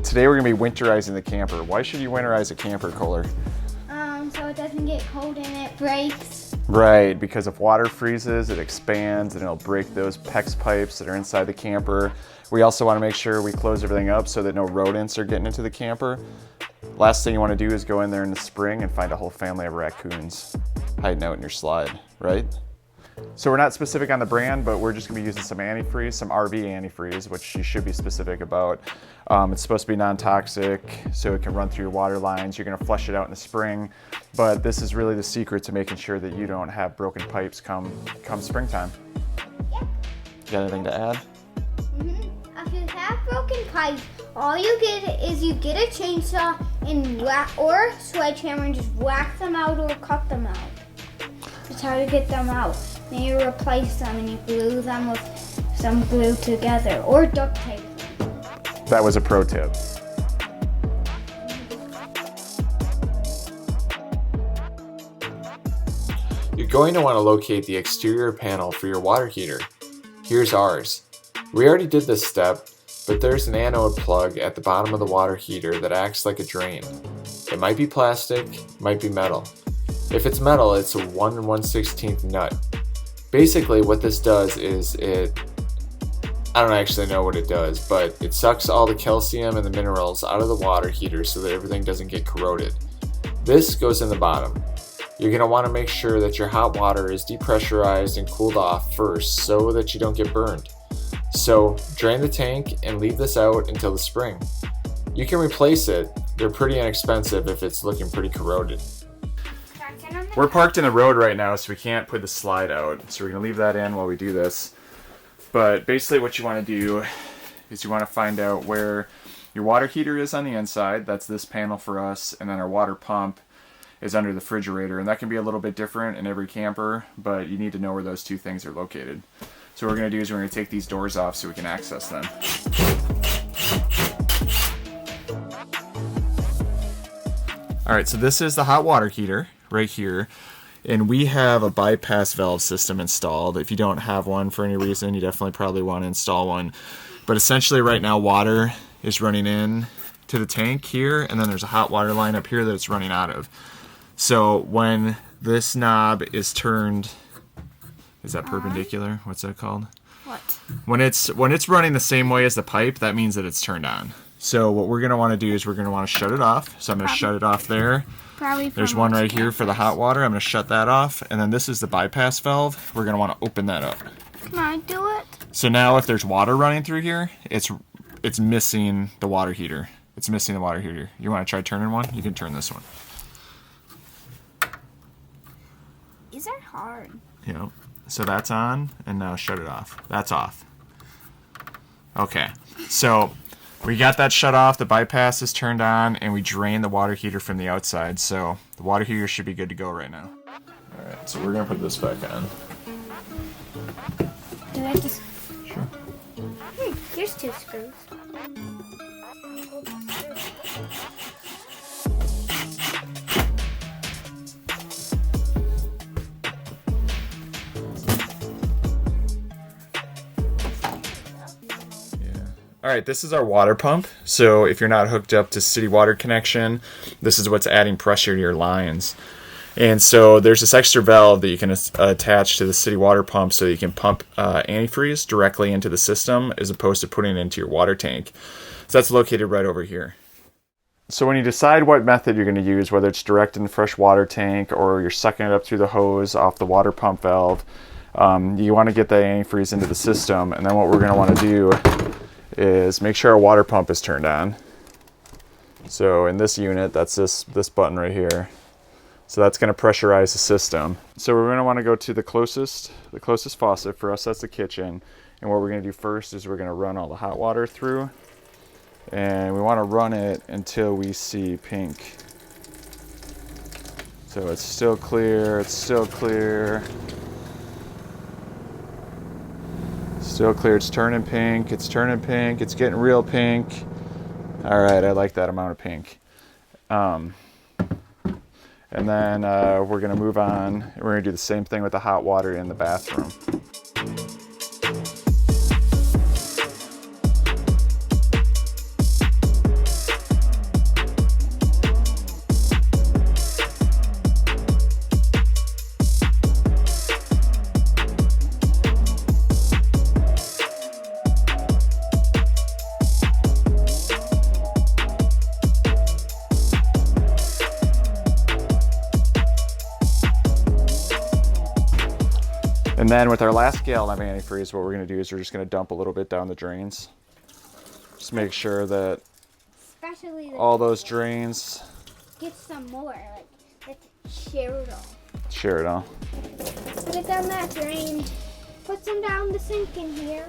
Today we're going to be winterizing the camper. Why should you winterize a camper, Kohler? So it doesn't get cold and it breaks. Right, because if water freezes, it expands and it'll break those PEX pipes that are inside the camper. We also want to make sure we close everything up so that no rodents are getting into the camper. Last thing you want to do is go in there in the spring and find a whole family of raccoons hiding out in your slide, right? So we're not specific on the brand, but we're just going to be using some antifreeze, some RV antifreeze, which you should be specific about. It's supposed to be non-toxic, so it can run through your water lines. You're going to flush it out in the spring, but this is really the secret to making sure that you don't have broken pipes come springtime. Yeah. You got anything to add? If you have broken pipes, all you get is you get a chainsaw and or a sledgehammer and just whack them out or cut them out. That's how you get them out. Then you replace them and you glue them with some glue together or duct tape them. That was a pro tip. You're going to want to locate the exterior panel for your water heater. Here's ours. We already did this step, but there's an anode plug at the bottom of the water heater that acts like a drain. It might be plastic, might be metal. If it's metal, it's a 1 1/16 nut. Basically what this does is I don't actually know what it does, but it sucks all the calcium and the minerals out of the water heater so that everything doesn't get corroded. This goes in the bottom. You're going to want to make sure that your hot water is depressurized and cooled off first so that you don't get burned. So drain the tank and leave this out until the spring. You can replace it. They're pretty inexpensive if it's looking pretty corroded. We're parked in the road right now, so we can't put the slide out. So we're going to leave that in while we do this. But basically what you want to do is you want to find out where your water heater is on the inside. That's this panel for us. And then our water pump is under the refrigerator. And that can be a little bit different in every camper, but you need to know where those two things are located. So what we're going to do is we're going to take these doors off so we can access them. All right, so this is the hot water heater right here. And we have a bypass valve system installed. If you don't have one for any reason, you definitely probably want to install one. But essentially right now water is running in to the tank here, and then there's a hot water line up here that it's running out of. So when this knob is turned, is that perpendicular? What's that called? What? When it's running the same way as the pipe, that means that it's turned on. So what we're going to want to do is we're going to want to shut it off. So I'm going to shut it off there. There's one right here for the hot water. I'm going to shut that off. And then this is the bypass valve. We're going to want to open that up. Can I do it? So now if there's water running through here, it's missing the water heater. It's missing the water heater. You want to try turning one? You can turn this one. These are hard. Yep. So that's on, and now shut it off. That's off. Okay. So we got that shut off, the bypass is turned on, and we drained the water heater from the outside. So the water heater should be good to go right now. Alright, so we're going to put this back on. Do I just... Sure. Here's 2 screws. Alright, this is our water pump. So if you're not hooked up to city water connection, this is what's adding pressure to your lines. And so there's this extra valve that you can attach to the city water pump so you can pump antifreeze directly into the system as opposed to putting it into your water tank. So that's located right over here. So when you decide what method you're going to use, whether it's direct in the fresh water tank or you're sucking it up through the hose off the water pump valve, you want to get that antifreeze into the system. And then what we're going to want to do is make sure our water pump is turned on. So in this unit, that's this button right here. So that's going to pressurize the system. So we're going to want to go to the closest faucet. For us, that's the kitchen. And what we're going to do first is we're going to run all the hot water through. And we want to run it until we see pink. So it's still clear, it's still clear. Still clear, it's turning pink, it's getting real pink. All right, I like that amount of pink. And then we're gonna move on. We're gonna do the same thing with the hot water in the bathroom. And then with our last gallon of antifreeze, what we're gonna do is we're just gonna dump a little bit down the drains. Just make sure that Especially all those drains get some more. Like, let's share it all. share it all. Put it down that drain. Put some down the sink in here.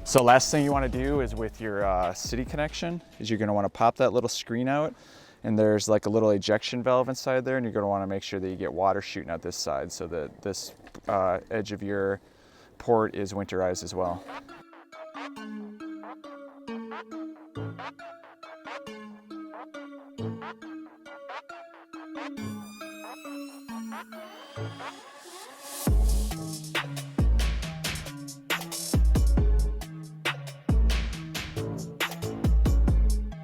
So last thing you want to do is with your city connection is you're going to want to pop that little screen out, and there's like a little ejection valve inside there, and you're going to want to make sure that you get water shooting out this side so that this edge of your port is winterized as well.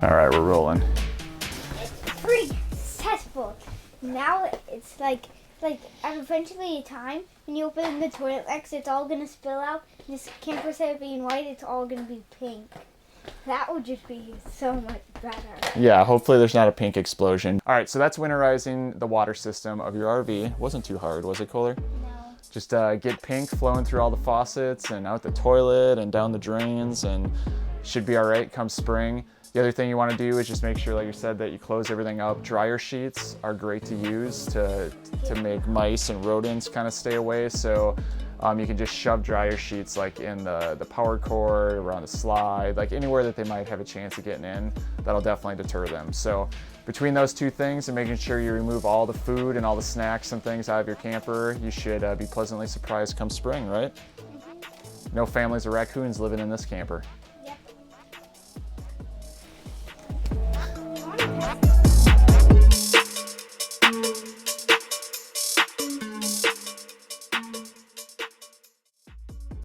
All right, we're rolling. Pretty successful. Now it's like eventually a time when you open the toilet next, it's all gonna spill out. This camper instead of being white, it's all gonna be pink. That would just be so much better. Yeah, hopefully there's not a pink explosion. All right, so that's winterizing the water system of your RV. Wasn't too hard, was it, Kohler? No. Just get pink flowing through all the faucets and out the toilet and down the drains, and should be all right come spring. The other thing you want to do is just make sure, like you said, that you close everything up. Dryer sheets are great to use to make mice and rodents kind of stay away. So you can just shove dryer sheets like in the power cord, around the slide, like anywhere that they might have a chance of getting in. That'll definitely deter them. So between those two things and making sure you remove all the food and all the snacks and things out of your camper, you should be pleasantly surprised come spring, right? Mm-hmm. No families of raccoons living in this camper. Yep.